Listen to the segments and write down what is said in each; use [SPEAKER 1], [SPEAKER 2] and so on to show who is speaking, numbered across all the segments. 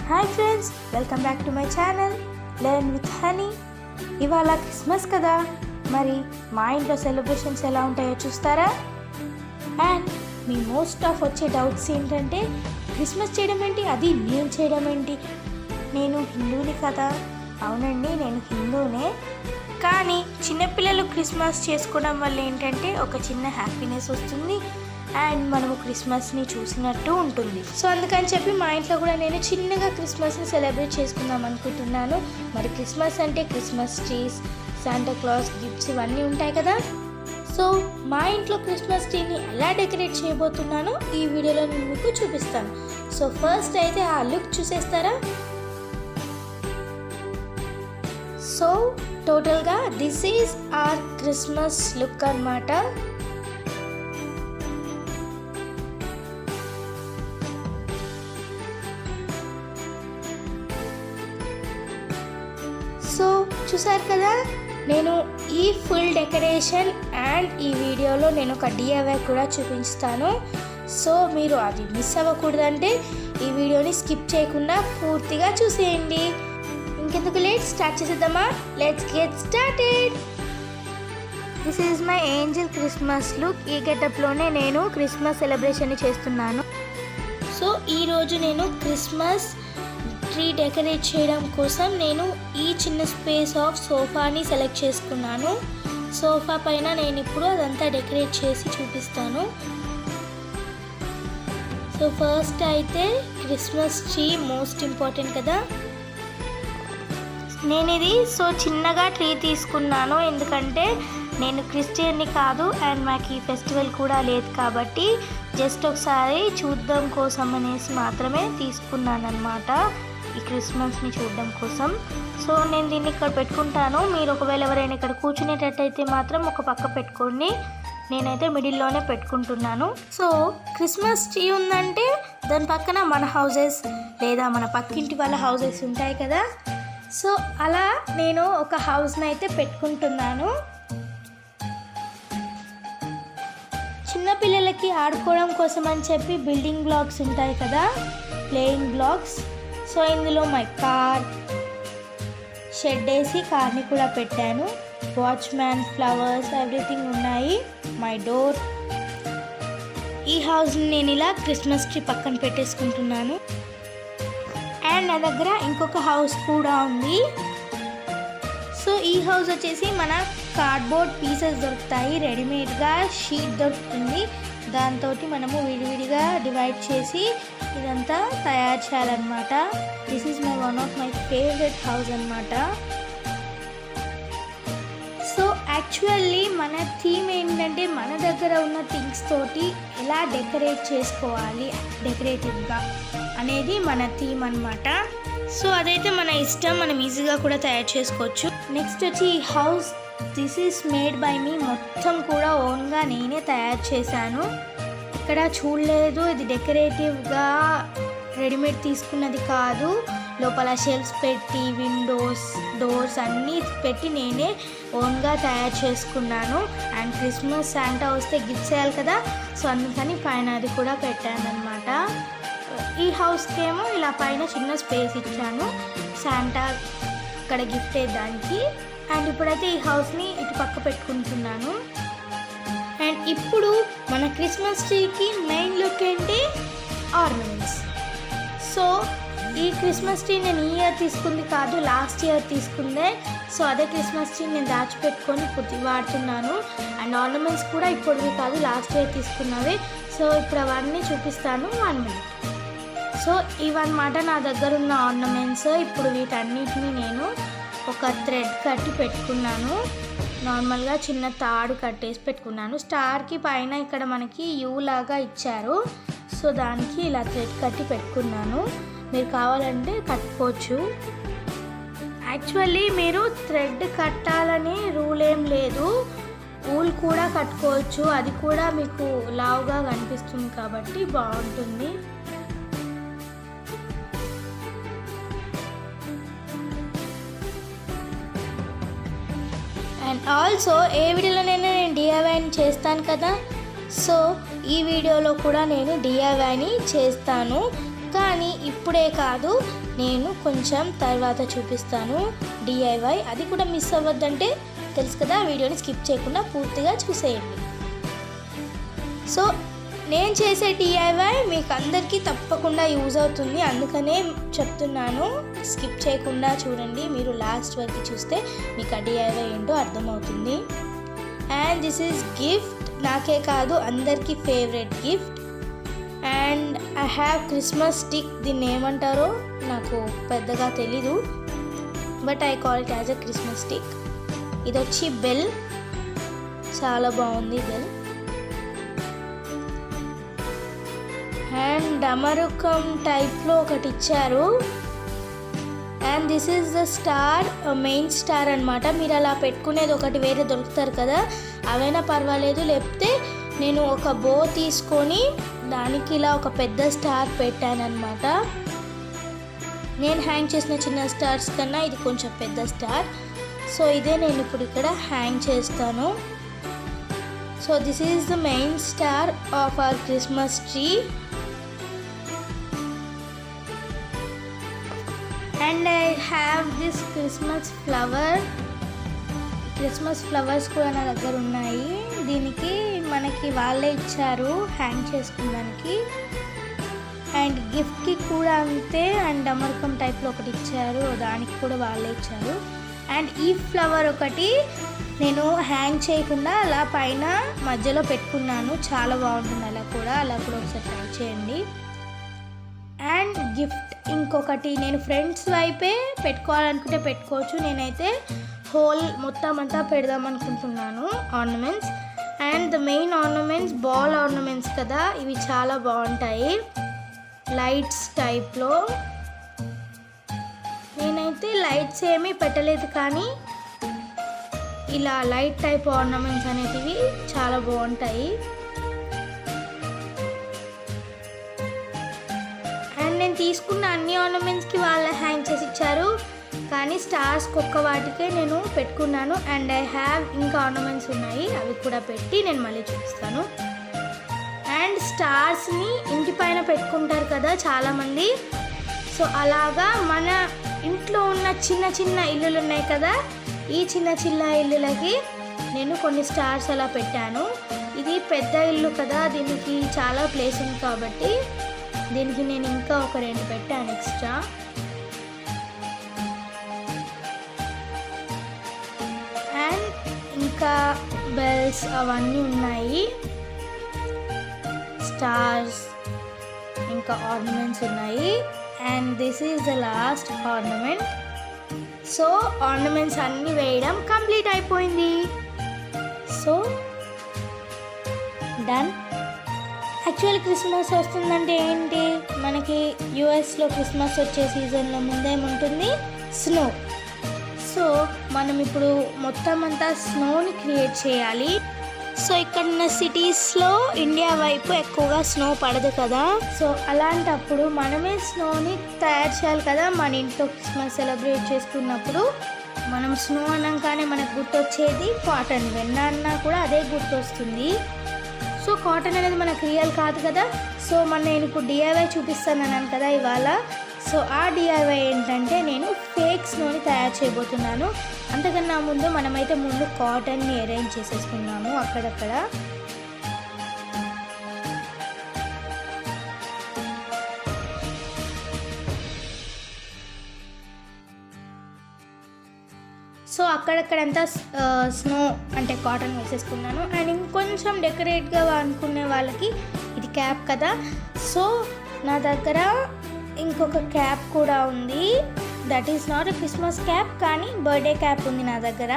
[SPEAKER 1] Hi friends, welcome back to my channel learn with honey. ఇవాళ Christmas కదా, మరి మా ఇంట్లో సెలబ్రేషన్స్ ఎలా ఉంటాయో చూస్తారా? అండ్ మీ మోస్ట్ ఆఫ్ వచ్చే డౌట్స్ ఏంటంటే, క్రిస్మస్ చేయడం ఏంటి, అది నేను చేయడం ఏంటి, నేను హిందూని కదా. అవునండి, నేను హిందూనే. కానీ చిన్నపిల్లలు క్రిస్మస్ చేసుకోవడం వల్ల ఏంటంటే ఒక చిన్న హ్యాపీనెస్ వస్తుంది అండ్ మనము క్రిస్మస్ని చూసినట్టు ఉంటుంది. సో అందుకని చెప్పి మా ఇంట్లో కూడా నేను చిన్నగా క్రిస్మస్ని సెలబ్రేట్ చేసుకుందాం అనుకుంటున్నాను. మరి క్రిస్మస్ అంటే Christmas trees, Santa Claus gifts ఇవన్నీ ఉంటాయి కదా. సో మా ఇంట్లో క్రిస్మస్ ట్రీని ఎలా డెకరేట్ చేయబోతున్నానో ఈ వీడియోలో నేను మీకు చూపిస్తాను. సో ఫస్ట్ అయితే ఆ లుక్ చూసేస్తారా? సో టోటల్గా this is our Christmas look అన్నమాట. సో చూసారు కదా, నేను ఈ ఫుల్ డెకరేషన్ అండ్ ఈ వీడియోలో నేను ఒక DIY కూడా చూపిస్తాను. సో మీరు అది మిస్ అవ్వకూడదంటే ఈ వీడియోని స్కిప్ చేయకుండా పూర్తిగా చూసేయండి. ఇంకెందుకు లేట్, స్టార్ట్ చేసేద్దామా? Let's get started. This is my angel Christmas look. ఈ గెటప్లోనే నేను క్రిస్మస్ సెలబ్రేషన్ చేస్తున్నాను. సో ఈరోజు నేను క్రిస్మస్ ట్రీ డెకరేట్ చేయడం కోసం నేను ఈ చిన్న స్పేస్ ఆఫ్ సోఫాని సెలెక్ట్ చేసుకున్నాను. సోఫా పైన నేను ఇప్పుడు అదంతా డెకరేట్ చేసి చూపిస్తాను. సో ఫస్ట్ అయితే క్రిస్మస్ ట్రీ మోస్ట్ ఇంపార్టెంట్ కదా. నేను ఇది చిన్నగా ట్రీ తీసుకున్నాను, ఎందుకంటే నేను క్రిస్టియన్ని కాదు అండ్ మాకు ఈ ఫెస్టివల్ కూడా లేదు కాబట్టి జస్ట్ ఒకసారి చూద్దాం కోసం అనేసి మాత్రమే తీసుకున్నాను అన్నమాట, ఈ క్రిస్మస్ని చూడడం కోసం. సో నేను దీన్ని ఇక్కడ పెట్టుకుంటాను. మీరు ఒకవేళ ఎవరైనా ఇక్కడ కూర్చునేటట్టయితే మాత్రం ఒక పక్క పెట్టుకోండి. నేనైతే మిడిల్లోనే పెట్టుకుంటున్నాను. సో క్రిస్మస్ ట్రీ ఉందంటే దాని పక్కన మన హౌజెస్ లేదా మన పక్కింటి వాళ్ళ హౌజెస్ ఉంటాయి కదా. సో అలా నేను ఒక హౌస్ని అయితే పెట్టుకుంటున్నాను. చిన్నపిల్లలకి ఆడుకోవడం కోసం అని చెప్పి బిల్డింగ్ బ్లాక్స్ ఉంటాయి కదా, ప్లేయింగ్ బ్లాక్స్. సో ఇందులో మై కార్, షెడ్ వేసి కార్ని కూడా పెట్టాను. వాచ్మ్యాన్, ఫ్లవర్స్, ఎవ్రీథింగ్ ఉన్నాయి. My door. ఈ హౌస్ని నేను ఇలా క్రిస్మస్ ట్రీ పక్కన పెట్టేసుకుంటున్నాను. అండ్ నా దగ్గర ఇంకొక హౌస్ కూడా ఉంది. సో ఈ హౌస్ వచ్చేసి మన కార్డ్బోర్డ్ పీసెస్ దొరుకుతాయి, రెడీమేడ్గా షీట్ దొరుకుతుంది. దాంతో మనము విడివిడిగా డివైడ్ చేసి ఇదంతా తయారు చేయాలన్నమాట. This is one of my favourite house అన్నమాట. సో యాక్చువల్లీ మన థీమ్ ఏంటంటే మన దగ్గర ఉన్న థింగ్స్ తోటి ఎలా డెకరేట్ చేసుకోవాలి డెకరేటివ్గా అనేది మన థీమ్ అన్నమాట. సో అదైతే మన ఇష్టం, మనం ఈజీగా కూడా తయారు చేసుకోవచ్చు. నెక్స్ట్ వచ్చి ఈ house, this is made by me. మొత్తం కూడా ఓన్గా నేనే తయారు చేశాను. ఇక్కడ చూడలేదు, ఇది డెకరేటివ్గా రెడీమేడ్ తీసుకున్నది కాదు. లోపల షెల్ఫ్స్ పెట్టి విండోస్, డోర్స్ అన్నీ పెట్టి నేనే ఓన్గా తయారు చేసుకున్నాను. అండ్ క్రిస్మస్ శాంటా వస్తే గిఫ్ట్స్ చేయాలి కదా, సో అందుకని పైన అది కూడా పెట్టాను అనమాట. ఈ హౌస్కి ఏమో ఇలా పైన చిన్న స్పేస్ ఇచ్చాను శాంటా ఇక్కడ గిఫ్ట్ వేయడానికి. అండ్ ఇప్పుడైతే ఈ హౌస్ని ఇటు పక్క పెట్టుకుంటున్నాను. అండ్ ఇప్పుడు మన క్రిస్మస్ ట్రీకి మెయిన్ లుక్ ఏంటి, ఆర్నమెంట్స్. సో ఈ క్రిస్మస్ ట్రీ నేను ఈ ఇయర్ తీసుకుంది కాదు, లాస్ట్ ఇయర్ తీసుకుందే. సో అదే క్రిస్మస్ ట్రీ నేను దాచిపెట్టుకొని ఇప్పుడు వాడుతున్నాను. అండ్ ఆర్నమెంట్స్ కూడా ఇప్పుడువి కాదు, లాస్ట్ ఇయర్ తీసుకున్నవి. సో ఇప్పుడు అవన్నీ చూపిస్తాను 1 minute. సో ఇవన్నమాట నా దగ్గర ఉన్న ఆర్నమెంట్స్. ఇప్పుడు వీటన్నిటిని నేను ఒక థ్రెడ్ కట్టి పెట్టుకున్నాను. నార్మల్గా చిన్న తాడు కట్టేసి పెట్టుకున్నాను. స్టార్కి పైన ఇక్కడ మనకి యూ లాగా ఇచ్చారు, సో దానికి ఇలా థ్రెడ్ కట్టి పెట్టుకున్నాను. మీరు కావాలంటే కట్టుకోవచ్చు. యాక్చువల్లీ మీరు థ్రెడ్ కట్టాలని రూల్ ఏం లేదు, ఊల్ కూడా కట్టుకోవచ్చు. అది కూడా మీకు లావుగా కనిపిస్తుంది కాబట్టి బాగుంటుంది. అండ్ ఆల్సో ఏ వీడియోలోనైనా నేను DIYని చేస్తాను కదా, సో ఈ వీడియోలో కూడా నేను DIYని చేస్తాను. కానీ కానీ ఇప్పుడే కాదు, నేను కొంచెం తర్వాత చూపిస్తాను డిఐవై. అది కూడా మిస్ అవ్వద్దంటే తెలుసు కదా, వీడియోని స్కిప్ చేయకుండా పూర్తిగా చూసేయండి. సో నేను చేసే డిఐవై మీకు అందరికీ తప్పకుండా యూజ్ అవుతుంది, అందుకనే చెప్తున్నాను. స్కిప్ చేయకుండా చూడండి, మీరు లాస్ట్ వరకు చూస్తే మీకు ఆ డిఐవై ఏంటో అర్థమవుతుంది. అండ్ దిస్ ఈజ్ గిఫ్ట్, నాకే కాదు అందరికీ favourite gift. And I have Christmas stick. దీన్ని ఏమంటారో నాకు పెద్దగా తెలీదు, but I call it as a Christmas stick. ఇది వచ్చి బెల్, చాలా బాగుంది బెల్. అండ్ డమరుకం టైప్లో ఒకటి ఇచ్చారు. And this is the star, main star అనమాట. మీరు అలా పెట్టుకునేది ఒకటి వేరే దొరుకుతారు కదా, అవైనా పర్వాలేదు. లేకపోతే నేను ఒక బో తీసుకొని దానికి ఇలా ఒక పెద్ద స్టార్ పెట్టానమాట. నేను హ్యాంగ్ చేసిన చిన్న స్టార్స్ కన్నా ఇది కొంచెం పెద్ద స్టార్. సో ఇదే నేను ఇప్పుడు ఇక్కడ హ్యాంగ్ చేస్తాను. So this is the main star of our Christmas tree. And I have this Christmas flower. Christmas flowers కూడా నా దగ్గర ఉన్నాయి. దీనికి మనకి వాళ్ళే ఇచ్చారు హ్యాంగ్ చేసుకోవడానికి. అండ్ గిఫ్ట్కి కూడా అంతే. అండ్ డమరుకం టైప్లో ఒకటి ఇచ్చారు, దానికి కూడా వాళ్ళే ఇచ్చారు. అండ్ ఈ ఫ్లవర్ ఒకటి నేను హ్యాంగ్ చేయకుండా అలా పైన మధ్యలో పెట్టుకున్నాను, చాలా బాగుంటుంది. అలా కూడా ఒకసారి ట్రై చేయండి. అండ్ గిఫ్ట్ ఇంకొకటి నేను ఫ్రెండ్స్ వైపే పెట్టుకోవాలనుకుంటే పెట్టుకోవచ్చు. నేనైతే హోల్ మొత్తం అంతా పెడదాం అనుకుంటున్నాను ornaments. And the main ornaments ball ornaments కదా, ఇవి చాలా బాగుంటాయి లైట్స్ టైప్లో. నేనైతే లైట్స్ ఏమీ పెట్టలేదు, కానీ ఇలా లైట్ టైప్ ఆర్నమెంట్స్ అనేటివి చాలా బాగుంటాయి. అండ్ నేను తీసుకున్న అన్ని ఆర్నమెంట్స్కి వాళ్ళ హ్యాంగ్ చేసి ఇచ్చారు, కానీ స్టార్స్కి ఒక్క వాటికే నేను పెట్టుకున్నాను. అండ్ ఐ హ్యావ్ ఇంకా ఆర్నమెంట్స్ ఉన్నాయి, అవి కూడా పెట్టి నేను మళ్ళీ చూపిస్తాను. అండ్ స్టార్స్ని ఇంటి పైన పెట్టుకుంటారు కదా చాలామంది. సో అలాగా మన ఇంట్లో ఉన్న చిన్న చిన్న ఇల్లులు ఉన్నాయి కదా, ఈ చిన్న చిన్న ఇల్లులకి నేను కొన్ని స్టార్స్ అలా పెట్టాను. ఇది పెద్ద ఇల్లు కదా, దీనికి చాలా ప్లేస్ ఉంది కాబట్టి దీనికి నేను ఇంకా ఒక 2 పెట్టాను ఎక్స్ట్రా. అండ్ ఇంకా బెల్స్ అవన్నీ ఉన్నాయి, స్టార్స్ ఇంకా ఆర్నమెంట్స్ ఉన్నాయి. And this is the last ornament. So ornaments అన్నీ వేయడం కంప్లీట్ అయిపోయింది. So done. యాక్చువల్ క్రిస్మస్ వస్తుందంటే ఏంటి, మనకి యూఎస్లో క్రిస్మస్ వచ్చే సీజన్లో ముందేముంటుంది, స్నో. సో మనం ఇప్పుడు మొత్తం అంతా స్నోని క్రియేట్ చేయాలి. సో ఇక్కడ ఉన్న సిటీస్లో ఇండియా వైపు ఎక్కువగా స్నో పడదు కదా, సో అలాంటప్పుడు మనమే స్నోని తయారు చేయాలి కదా. మన ఇంట్లో క్రిస్మస్ సెలబ్రేట్ చేసుకున్నప్పుడు మనం స్నో అనగానే మనకు గుర్తొచ్చేది కాటన్. వెన్న అన్నా కూడా అదే గుర్తొస్తుంది. సో కాటన్ అనేది మనకు రియల్ కాదు కదా. సో నేను ఇప్పుడు డిఐవై చూపిస్తాను అన్నాను కదా ఇవాళ. సో ఆ డిఐవై ఏంటంటే నేను ఫేక్ స్నోని తయారు చేయబోతున్నాను. అంతకన్నా ముందు మనమైతే కాటన్ని అరేంజ్ చేసేసుకున్నాము అక్కడక్కడ. సో అక్కడక్కడంతా స్నో అంటే కాటన్ వేసేసుకున్నాను. అండ్ ఇంకొంచెం డెకరేట్గా అనుకునే వాళ్ళకి ఇది క్యాప్ కదా. సో నా దగ్గర ఇంకొక క్యాప్ కూడా ఉంది. That is not a Christmas cap, కానీ బర్త్డే క్యాప్ ఉంది నా దగ్గర.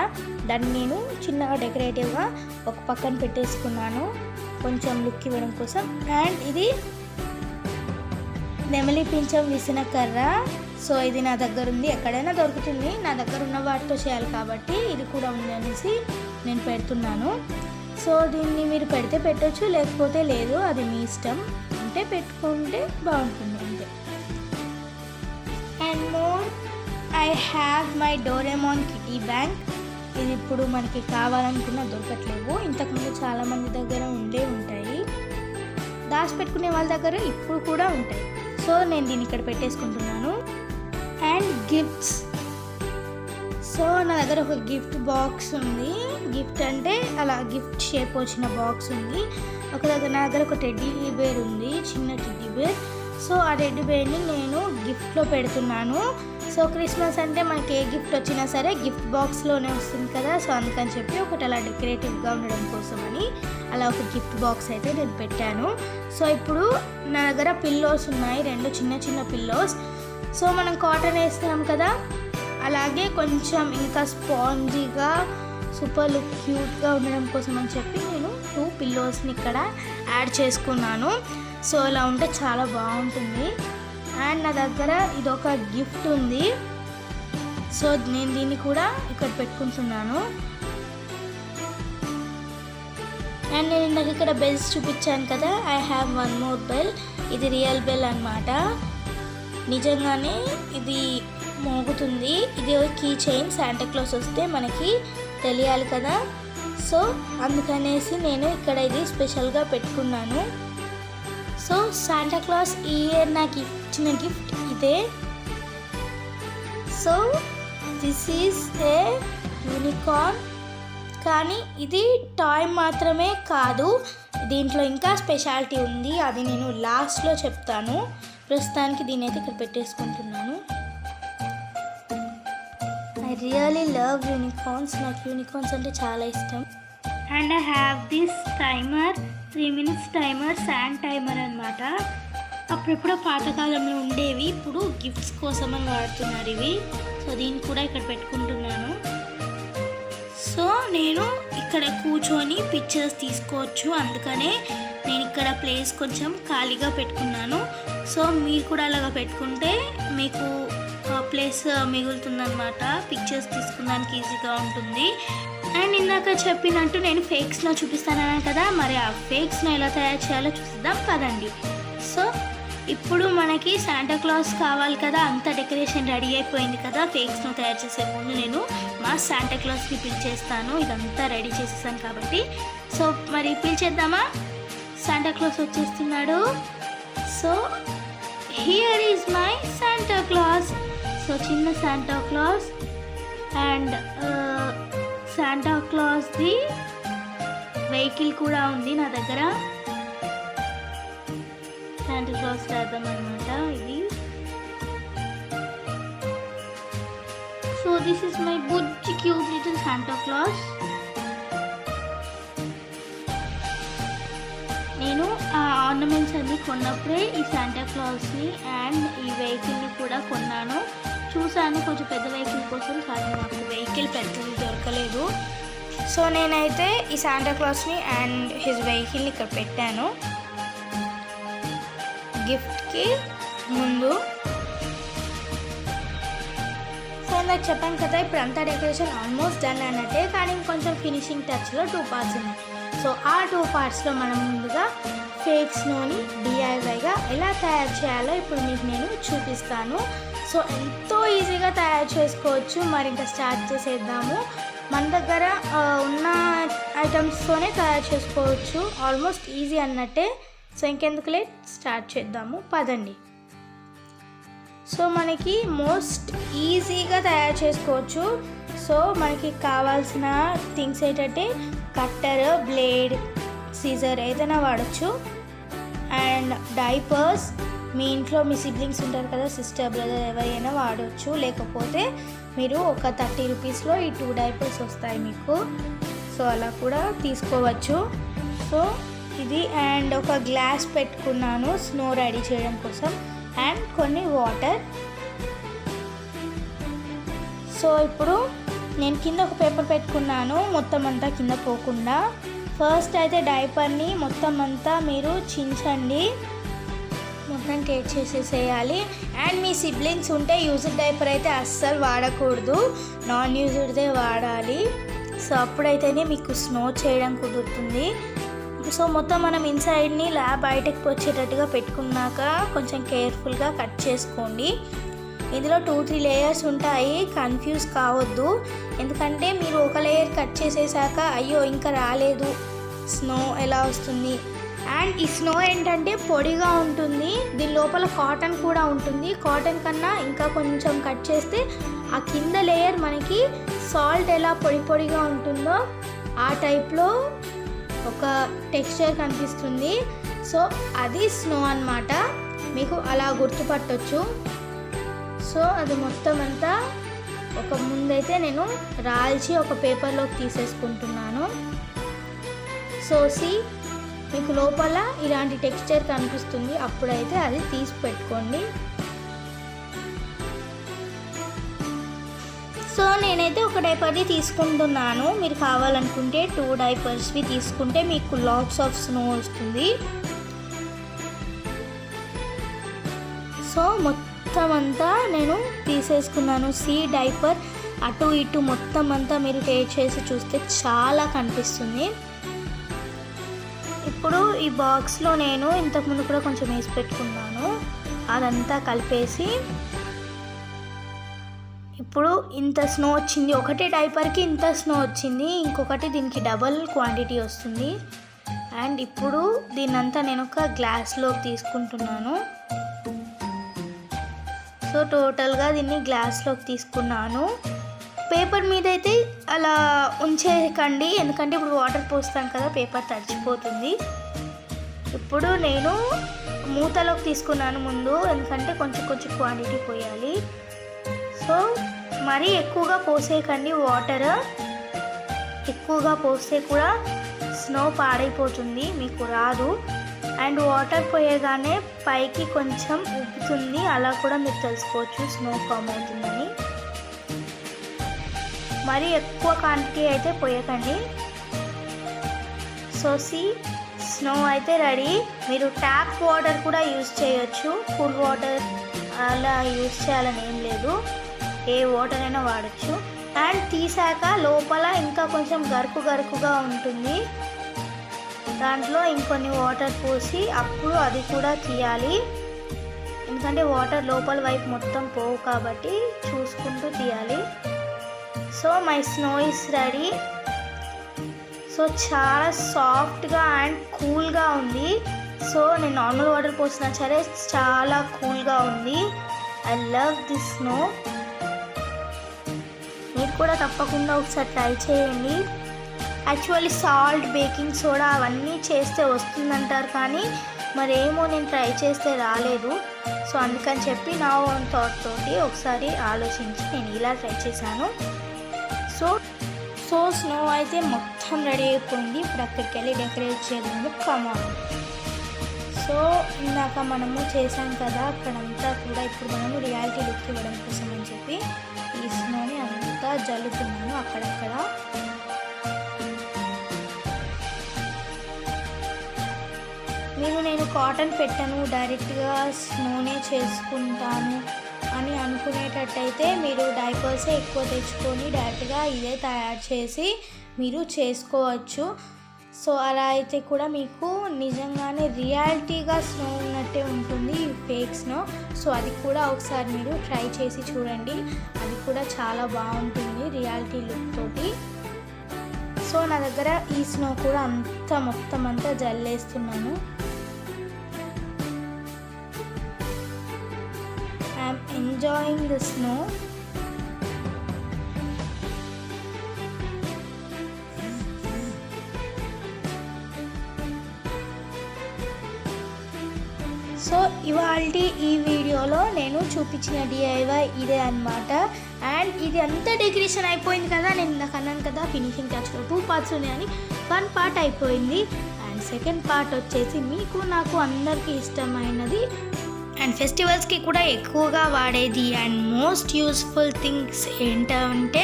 [SPEAKER 1] దాన్ని నేను చిన్నగా డెకరేటివ్గా ఒక పక్కన పెట్టేసుకున్నాను కొంచెం లుక్ ఇవ్వడం కోసం. అండ్ ఇది నెమలి పింఛం విసిన కర్ర. సో ఇది నా దగ్గర ఉంది, ఎక్కడైనా దొరుకుతుంది. నా దగ్గర ఉన్న వాటితో చేయాలి కాబట్టి ఇది కూడా ఉంది అనేసి నేను పెడుతున్నాను. సో దీన్ని మీరు పెడితే పెట్టచ్చు, లేకపోతే లేదు, అది మీ ఇష్టం. అంటే పెట్టుకుంటే బాగుంటుంది అంతే. And more I have my Doraemon kitty bank. ఇది ఇప్పుడు మనకి కావాలనుకున్న దొరకట్లేవు, ఇంతకుముందు చాలామంది దగ్గర ఉండే ఉంటాయి, దాచిపెట్టుకునే వాళ్ళ దగ్గర ఇప్పుడు కూడా ఉంటాయి. సో నేను దీన్ని ఇక్కడ పెట్టేసుకుంటున్నాను. And gifts. సో నా దగ్గర ఒక గిఫ్ట్ బాక్స్ ఉంది. గిఫ్ట్ అంటే అలా గిఫ్ట్ షేప్ వచ్చిన బాక్స్ ఉంది. నా దగ్గర ఒక టెడ్డీ బేర్ ఉంది, చిన్న టెడ్డీ బేర్. సో ఆ టెడ్డీ బేర్ని నేను గిఫ్ట్లో పెడుతున్నాను. సో క్రిస్మస్ అంటే మనకి ఏ గిఫ్ట్ వచ్చినా సరే గిఫ్ట్ బాక్స్లోనే వస్తుంది కదా. సో అందుకని చెప్పి ఒకటి అలా డెకరేటివ్గా ఉండడం కోసమని అలా ఒక గిఫ్ట్ బాక్స్ అయితే నేను పెట్టాను. సో ఇప్పుడు నా దగ్గర పిల్లోస్ ఉన్నాయి, 2 చిన్న చిన్న పిల్లోస్. సో మనం కాటన్ వేస్తున్నాం కదా, అలాగే కొంచెం ఇంకా స్పాంజీగా సూపర్ లుక్ క్యూట్గా ఉండడం కోసం అని చెప్పి నేను 2 పిల్లోస్ని ఇక్కడ యాడ్ చేసుకున్నాను. సో ఇలా ఉంటే చాలా బాగుంటుంది. అండ్ నా దగ్గర ఇదొక గిఫ్ట్ ఉంది. సో నేను దీన్ని కూడా ఇక్కడ పెట్టుకుంటున్నాను. అండ్ నేను నాకు ఇక్కడ బెల్స్ చూపించాను కదా, ఐ హ్యావ్ 1 మోర్ బెల్. ఇది రియల్ బెల్ అన్నమాట, నిజంగానే ఇది మోగుతుంది. ఇది కీ చైన్, శాంటాక్లాస్ వస్తే మనకి తెలియాలి కదా. సో అందుకనేసి నేను ఇక్కడ ఇది స్పెషల్గా పెట్టుకున్నాను. సో శాంటాక్లాస్ ఈ ఇయర్ నాకు ఇచ్చిన గిఫ్ట్ ఇదే. So this is a unicorn. కానీ ఇది టాయ్ మాత్రమే కాదు, దీంట్లో ఇంకా స్పెషాలిటీ ఉంది, అది నేను లాస్ట్లో చెప్తాను. ప్రస్తుతానికి దీని అయితే ఇక్కడ పెట్టేసుకుంటున్నాను. I really love unicorns. నాకు యూనికార్న్స్ అంటే చాలా ఇష్టం. And I have this timer, 3 minutes timer, sand timer అనమాట. అప్పుడెప్పుడో పాతకాలంలో ఉండేవి, ఇప్పుడు గిఫ్ట్స్ కోసం అని వాడుతున్నారు ఇవి. సో దీన్ని కూడా ఇక్కడ పెట్టుకుంటున్నాను. సో నేను ఇక్కడ కూర్చొని పిక్చర్స్ తీసుకోవచ్చు, అందుకనే నేను ఇక్కడ ప్లేస్ కొంచెం ఖాళీగా పెట్టుకున్నాను. సో మీరు కూడా అలాగా పెట్టుకుంటే మీకు ప్లేస్ మిగులుతుందన్నమాట, పిక్చర్స్ తీసుకున్నానికి ఈజీగా ఉంటుంది. అండ్ ఇందాక చెప్పినట్టు నేను ఫేక్స్లో చూపిస్తాను కదా, మరి ఆ ఫేక్స్ను ఎలా తయారు చేయాలో చూద్దాం పదండి. సో ఇప్పుడు మనకి శాంటాక్లాస్ కావాలి కదా, అంత డెకరేషన్ రెడీ అయిపోయింది కదా. ఫేక్స్ను తయారు చేసే ముందు నేను మా శాంటాక్లాస్ని పిలిచేస్తాను. ఇదంతా రెడీ చేసేసాను కాబట్టి. సో మరి పిలిచేద్దామా? శాంటాక్లాస్ వచ్చేస్తున్నాడు. So here is my Santa Claus. So చిన్న శాంటాక్లాస్ అండ్ శాంటాక్లాస్ది వెహికల్ కూడా ఉంది నా దగ్గర. శాంటాక్లాస్ రాద్దాం అనమాట ఇది. So this is my Bujji cute little Santa Claus. నేను ఆ ఆర్నమెంట్స్ అన్నీ కొన్నప్పుడే ఈ శాంటాక్లాస్ని అండ్ ఈ వెహికల్ని కూడా కొన్నాను. చూసాను కొంచెం పెద్ద వెహికల్ కోసం, కానీ నాకు వెహికల్ పెద్దది దొరకలేదు. సో నేనైతే ఈ శాంటాక్లాస్ని అండ్ హిజ్ వెహికల్ని ఇక్కడ పెట్టాను గిఫ్ట్కి ముందు. సో నాకు చెప్పాను కదా, ఇప్పుడు అంతా డెకరేషన్ ఆల్మోస్ట్ డన్ అన్నట్టే, కానీ కొంచెం ఫినిషింగ్ టచ్లో 2 parts ఉన్నాయి. సో ఆ 2 partsలో మనం ముందుగా ఫేక్స్లోని డిఐవైగా ఎలా తయారు చేయాలో ఇప్పుడు మీకు నేను చూపిస్తాను. సో ఎంతో ఈజీగా తయారు చేసుకోవచ్చు. మరి ఇంకా స్టార్ట్ చేసేద్దాము. మన దగ్గర ఉన్న ఐటమ్స్తోనే తయారు చేసుకోవచ్చు, ఆల్మోస్ట్ ఈజీ అన్నట్టే. సో ఇంకెందుకు లేట్, స్టార్ట్ చేద్దాము పదండి. సో మనకి మోస్ట్ ఈజీగా తయారు చేసుకోవచ్చు. సో మనకి కావాల్సిన థింగ్స్ ఏంటంటే కట్టర్, బ్లేడ్, సీజర్ ఏదైనా వాడచ్చు. అండ్ డైపర్స్, మీ ఇంట్లో మీ సిబ్లింగ్స్ ఉంటారు కదా, సిస్టర్, బ్రదర్ ఎవరైనా వాడవచ్చు. లేకపోతే మీరు ఒక 30 రూపీస్లో ఈ 2 డైపర్స్ వస్తాయి మీకు. సో అలా కూడా తీసుకోవచ్చు. సో ఇది అండ్ ఒక గ్లాస్ పెట్టుకున్నాను స్నో రెడీ చేయడం కోసం అండ్ కొన్ని వాటర్. సో ఇప్పుడు నేను కింద ఒక పేపర్ పెట్టుకున్నాను మొత్తం అంతా కింద పోకుండా. ఫస్ట్ అయితే డైపర్ని మొత్తం అంతా మీరు చించండి, మొత్తం టేక్ చేసేసేయాలి. అండ్ మీ సిబ్లింగ్స్ ఉంటే యూజ్డ్ డైపర్ అయితే అస్సలు వాడకూడదు, నాన్ యూజ్డ్దే వాడాలి. సో అప్పుడైతేనే మీకు స్నో చేయడం కుదురుతుంది. సో మొత్తం మనం ఇన్సైడ్ని బయటకు వచ్చేటట్టుగా పెట్టుకున్నాక కొంచెం కేర్ఫుల్గా కట్ చేసుకోండి. ఇందులో 2-3 లేయర్స్ ఉంటాయి, కన్ఫ్యూజ్ కావద్దు. ఎందుకంటే మీరు ఒక లేయర్ కట్ చేసేసాక అయ్యో ఇంకా రాలేదు, స్నో ఎలా వస్తుంది అండ్ ఈ స్నో ఏంటంటే పొడిగా ఉంటుంది, దీని లోపల కాటన్ కూడా ఉంటుంది. కాటన్ కన్నా ఇంకా కొంచెం కట్ చేస్తే ఆ కింద లేయర్ మనకి సాల్ట్ ఎలా పొడి పొడిగా ఉంటుందో ఆ టైప్లో ఒక టెక్స్చర్ కనిపిస్తుంది. సో అది స్నో అన్నమాట, మీకు అలా గుర్తుపట్టొచ్చు. సో అది మొత్తం అంతా ఒక ముందైతే నేను రాల్చి ఒక పేపర్లోకి తీసేసుకుంటున్నాను. సో మీకు లోపల ఇలాంటి టెక్స్చర్ కనిపిస్తుంది, అప్పుడైతే అది తీసి పెట్టుకోండి. సో నేనైతే ఒక డైపర్ని తీసుకుంటున్నాను. మీరు కావాలనుకుంటే 2 డైపర్స్వి తీసుకుంటే మీకు లాట్స్ ఆఫ్ స్నో వస్తుంది. సో మొత్తం అంతా నేను తీసేసుకున్నాను. డైపర్ అటు ఇటు మొత్తం అంతా మీరు టేస్ట్ చేసి చూస్తే చాలా కనిపిస్తుంది. ఇప్పుడు ఈ బాక్స్లో నేను ఇంతకుముందు కూడా కొంచెం వేసి పెట్టుకున్నాను, అదంతా కలిపేసి ఇప్పుడు ఇంత స్నో వచ్చింది. ఒకటే డైపర్కి ఇంత స్నో వచ్చింది, ఇంకొకటి దీనికి డబల్ క్వాంటిటీ వస్తుంది. అండ్ ఇప్పుడు దీన్నంతా నేను ఒక గ్లాస్లోకి తీసుకుంటున్నాను. సో టోటల్గా దీన్ని గ్లాస్లోకి తీసుకున్నాను. పేపర్ మీద అయితే అలా ఉంచేయకండి, ఎందుకంటే ఇప్పుడు వాటర్ పోస్తాం కదా పేపర్ తడిచిపోతుంది. ఇప్పుడు నేను మూతలోకి తీసుకున్నాను ముందు, ఎందుకంటే కొంచెం కొంచెం క్వాంటిటీ పోయాలి. సో మరీ ఎక్కువగా పోసేయకండి, వాటర్ ఎక్కువగా పోస్తే కూడా స్నో పాడైపోతుంది, మీకు రాదు. అండ్ వాటర్ పోయగానే పైకి కొంచెం ఉబ్బుతుంది, అలా కూడా మీరు తెలుసుకోవచ్చు స్నో ఫామ్ అవుతుందని. మరీ ఎక్కువ క్వాంటిటీ అయితే పోయకండి. సో స్నో అయితే రెడీ. మీరు ట్యాప్ వాటర్ కూడా యూజ్ చేయొచ్చు, కూల్ వాటర్ అలా యూజ్ చేయాలని ఏం లేదు, ఏ వాటర్ అయినా వాడచ్చు. అండ్ తీసాక లోపల ఇంకా కొంచెం గరుకుగా ఉంటుంది, దాంట్లో ఇంకొన్ని వాటర్ పోసి అప్పుడు అది కూడా తీయాలి, ఎందుకంటే వాటర్ లోపల వైపు మొత్తం పోవు కాబట్టి చూసుకుంటూ తీయాలి. So my snow is ready. So చాలా సాఫ్ట్గా అండ్ కూల్గా ఉంది. సో నేను నార్మల్ వాటర్ పోసినా సరే చాలా కూల్గా ఉంది. I love this snow. మీరు కూడా తప్పకుండా ఒకసారి ట్రై చేయండి. యాక్చువల్లీ సాల్ట్, బేకింగ్ సోడా అవన్నీ చేస్తే వస్తుందంటారు, కానీ మరేమో నేను ట్రై చేస్తే రాలేదు. సో అందుకని చెప్పి నా ఓన్ థాట్ తోటి ఒకసారి ఆలోచించి నేను ఇలా ట్రై చేశాను. సో స్నో అయితే మొత్తం రెడీ అయిపోయింది. ఇప్పుడు అక్కడికి వెళ్ళి డెకరేట్ చేద్దాము, కమాన్. సో ఇందాక మనము చేసాం కదా అక్కడంతా కూడా, ఇప్పుడు మనము రియాలిటీ లుక్ ఇవ్వడం కోసం అని చెప్పి ఈ స్నోని అంతా జల్లుతున్నాను అక్కడక్కడ. నేను కాటన్ పెట్టను, డైరెక్ట్గా స్నోనే చేసుకుంటాను అని అనుకునేటట్టయితే మీరు డైపర్సే ఎక్కువ తెచ్చుకొని డైరెక్ట్గా ఇదే తయారు చేసి మీరు చేసుకోవచ్చు. సో అలా అయితే కూడా మీకు నిజంగానే రియాలిటీగా స్నో ఉన్నట్టే ఉంటుంది, ఫేక్ స్నో. సో అది కూడా ఒకసారి మీరు ట్రై చేసి చూడండి, అది కూడా చాలా బాగుంటుంది రియాలిటీ లుక్ తోటి. సో నా దగ్గర ఈ స్నో కూడా మొత్తం అంతా జల్లేస్తున్నాను. I'm enjoying the snow. So ఇవాల్టి ఈ వీడియోలో నేను చూపించిన DIY ఇదే అన్నమాట. అండ్ ఇది అంతా డెకరేషన్ అయిపోయింది కదా, నేను ఇందాక అన్నాను కదా ఫినిషింగ్ టచ్లో 2 పార్ట్స్ ఉన్నాయని. 1 పార్ట్ అయిపోయింది అండ్ సెకండ్ పార్ట్ వచ్చేసి మీకు నాకు అందరికీ ఇష్టమైనది అండ్ ఫెస్టివల్స్కి కూడా ఎక్కువగా వాడేది అండ్ మోస్ట్ యూస్ఫుల్ థింగ్స్ ఏంటంటే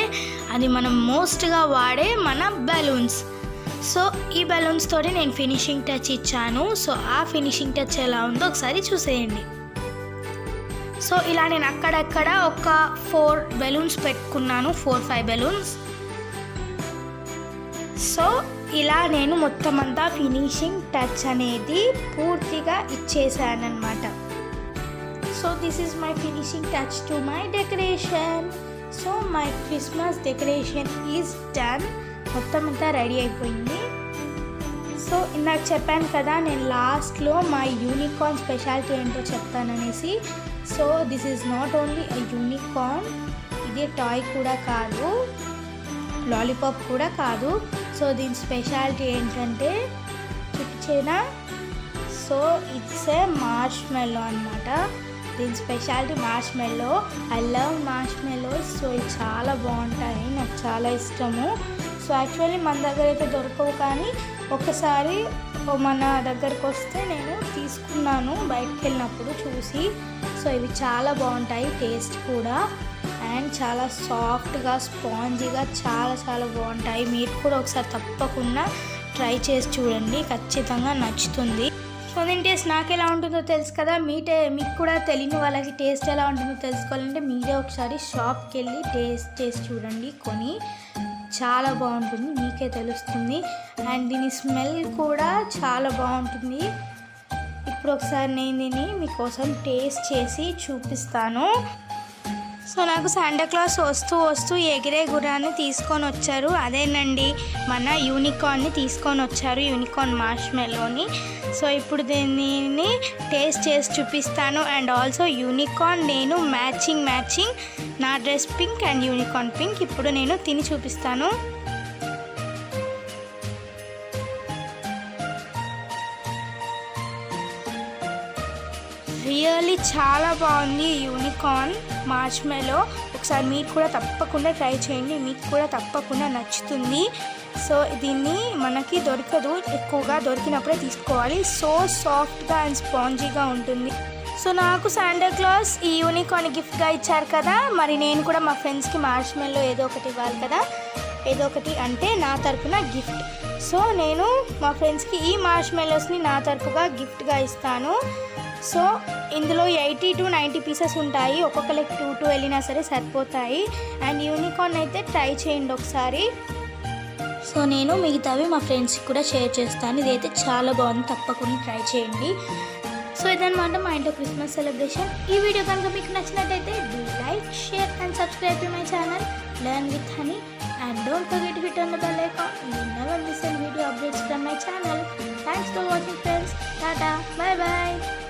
[SPEAKER 1] అది మనం మోస్ట్గా వాడే మన బెలూన్స్. సో ఈ బెలూన్స్ తోటి నేను ఫినిషింగ్ టచ్ ఇచ్చాను. సో ఆ ఫినిషింగ్ టచ్ ఎలా ఉందో ఒకసారి చూసేయండి. సో ఇలా నేను అక్కడక్కడ ఒక 4 బెలూన్స్ పెట్టుకున్నాను, 4-5 బెలూన్స్. సో ఇలా నేను మొత్తం అంతా ఫినిషింగ్ టచ్ అనేది పూర్తిగా ఇచ్చేసానమాట. So this is my finishing touch to my decoration. So my Christmas decoration is done. మొత్తం అంతా రెడీ అయిపోయింది. సో ఇందాక చెప్పాను కదా నేను లాస్ట్లో మా యూనికార్న్ స్పెషాలిటీ ఏంటో చెప్తాననేసి. So this is not only a unicorn, ఇది టాయ్ కూడా కాదు, లాలీపాప్ కూడా కాదు. సో దీని స్పెషాలిటీ ఏంటంటే చూపించేనా. సో ఇట్స్ ఏ మార్ష్మెల్లో అనమాట. దీని speciality marshmallow. I love marshmallows. So ఇవి చాలా బాగుంటాయి, నాకు చాలా ఇష్టము. సో యాక్చువల్లీ మన దగ్గర అయితే దొరకవు, కానీ ఒకసారి మన దగ్గరకు వస్తే నేను తీసుకున్నాను బయటకు వెళ్ళినప్పుడు చూసి. సో ఇవి చాలా బాగుంటాయి, టేస్ట్ కూడా, అండ్ చాలా సాఫ్ట్గా స్పాంజీగా చాలా చాలా బాగుంటాయి. మీరు కూడా ఒకసారి తప్పకుండా ట్రై చేసి చూడండి, ఖచ్చితంగా నచ్చుతుంది. సో దీని టేస్ట్ నాకు ఎలా ఉంటుందో తెలుసు కదా, మీకు కూడా తెలియని వాళ్ళకి టేస్ట్ ఎలా ఉంటుందో తెలుసుకోవాలంటే మీరే ఒకసారి షాప్కి వెళ్ళి టేస్ట్ చేసి చూడండి, కొని చాలా బాగుంటుంది, మీకే తెలుస్తుంది. అండ్ దీని స్మెల్ కూడా చాలా బాగుంటుంది. ఇప్పుడు ఒకసారి నేను దీన్ని మీకోసం టేస్ట్ చేసి చూపిస్తాను. సో నాకు శాంటాక్లాస్ వస్తూ ఎగిరే గుర్రాన్ని తీసుకొని వచ్చారు. అదేనండి మన యూనికార్న్ని తీసుకొని వచ్చారు, యూనికార్న్ మార్ష్మెల్లోని. సో ఇప్పుడు దీన్ని టేస్ట్ చేసి చూపిస్తాను. అండ్ ఆల్సో యూనికార్న్ నేను మ్యాచింగ్ నా dress pink and unicorn pink. ఇప్పుడు నేను తిని చూపిస్తాను. రియల్లీ చాలా బాగుంది యూనికార్న్ మార్ష్మెల్లో. ఒకసారి మీరు కూడా తప్పకుండా ట్రై చేయండి, మీకు కూడా తప్పకుండా నచ్చుతుంది. సో దీన్ని మనకి దొరకదు, ఎక్కువగా దొరికినప్పుడే తీసుకోవాలి. సో సాఫ్ట్గా అండ్ స్పాంజీగా ఉంటుంది. సో నాకు శాంటాక్లాస్ ఈ యూనికార్న్ గిఫ్ట్గా ఇచ్చారు కదా, మరి నేను కూడా మా ఫ్రెండ్స్కి మార్ష్మెల్లో ఏదో ఒకటి ఇవ్వాలి కదా, ఏదో ఒకటి అంటే నా తరపున గిఫ్ట్. సో నేను మా ఫ్రెండ్స్కి ఈ మార్ష్మెల్లోస్ని నా తరపుగా గిఫ్ట్గా ఇస్తాను. సో ఇందులో 80 to 90 పీసెస్ ఉంటాయి, ఒక్కొక్కరికి 2 వెళ్ళినా సరే సరిపోతాయి. అండ్ యూనికార్న్ అయితే ట్రై చేయండి ఒకసారి. సో నేను మిగతావి మా ఫ్రెండ్స్కి కూడా షేర్ చేస్తాను. ఇదైతే చాలా బాగుంది, తప్పకుండా ట్రై చేయండి. సో ఇదన్నమాట మా ఇంట్లో క్రిస్మస్ సెలబ్రేషన్. ఈ వీడియో కనుక మీకు నచ్చినట్టయితే do like, share and subscribe to my channel learn with honey. And don't forget to hit on the bell icon. You will never miss any video updates from my channel. Thanks for watching friends. Tata. Bye bye.